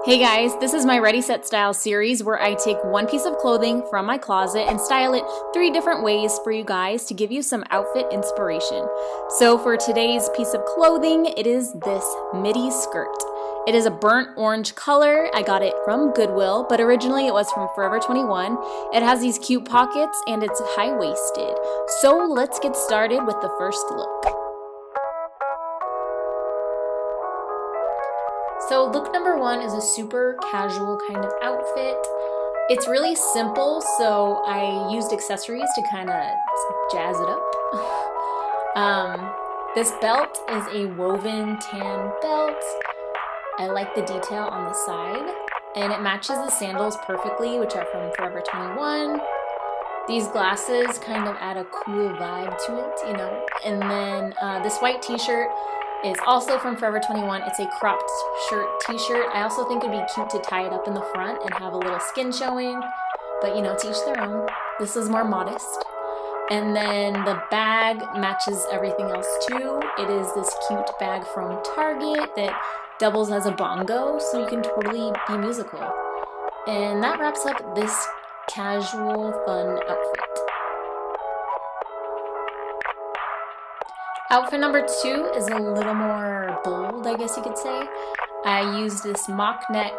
Hey guys, this is my Ready Set Style series where I take one piece of clothing from my closet and style it 3 different ways for you guys to give you some outfit inspiration. So for today's piece of clothing, it is this midi skirt. It is a burnt orange color. I got it from Goodwill, but originally it was from Forever 21. It has these cute pockets and it's high-waisted. So let's get started with the first look. So look number 1 is a super casual kind of outfit. It's really simple, so I used accessories to kind of jazz it up. This belt is a woven tan belt. I like the detail on the side, and it matches the sandals perfectly, which are from Forever 21. These glasses kind of add a cool vibe to it, you know. And then this white t-shirt is also from Forever 21. It's a cropped shirt t-shirt. I also think it'd be cute to tie it up in the front and have a little skin showing, but you know, to each their own. This is more modest. And then the bag matches everything else too. It is this cute bag from Target that doubles as a bongo, so you can totally be musical. And that wraps up this casual, fun outfit. Outfit number 2 is a little more bold, I guess you could say. I used this mock neck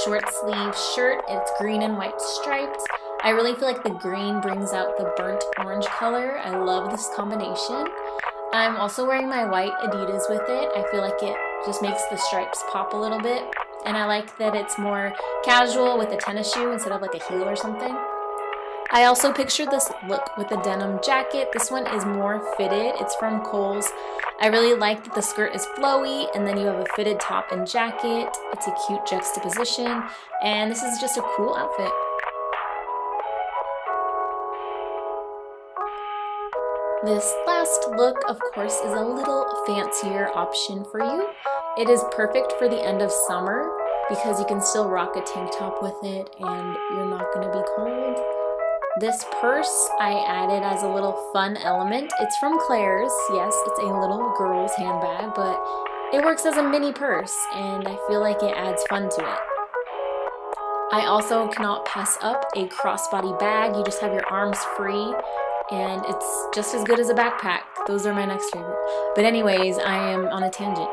short sleeve shirt. It's green and white striped. I really feel like the green brings out the burnt orange color. I love this combination. I'm also wearing my white Adidas with it. I feel like it just makes the stripes pop a little bit. And I like that it's more casual with a tennis shoe instead of like a heel or something. I also pictured this look with a denim jacket. This one is more fitted. It's from Kohl's. I really like that the skirt is flowy and then you have a fitted top and jacket. It's a cute juxtaposition and this is just a cool outfit. This last look, of course, is a little fancier option for you. It is perfect for the end of summer because you can still rock a tank top with it and you're not going to be cold. This purse I added as a little fun element. It's from Claire's. Yes, it's a little girl's handbag, but it works as a mini purse and I feel like it adds fun to it. I also cannot pass up a crossbody bag. You just have your arms free and it's just as good as a backpack. Those are my next favorite. But anyways, I am on a tangent.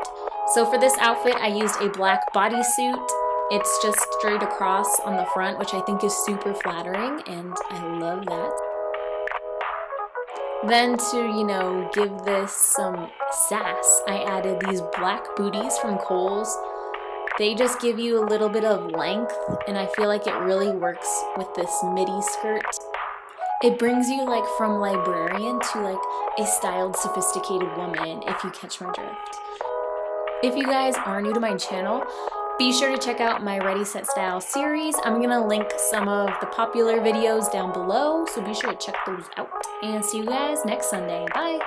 So for this outfit, I used a black bodysuit. It's just straight across on the front, which I think is super flattering, and I love that. Then to, you know, give this some sass, I added these black booties from Kohl's. They just give you a little bit of length, and I feel like it really works with this midi skirt. It brings you like from librarian to like a styled, sophisticated woman, if you catch my drift. If you guys are new to my channel, be sure to check out my Ready Set Style series. I'm going to link some of the popular videos down below, so be sure to check those out. And see you guys next Sunday. Bye!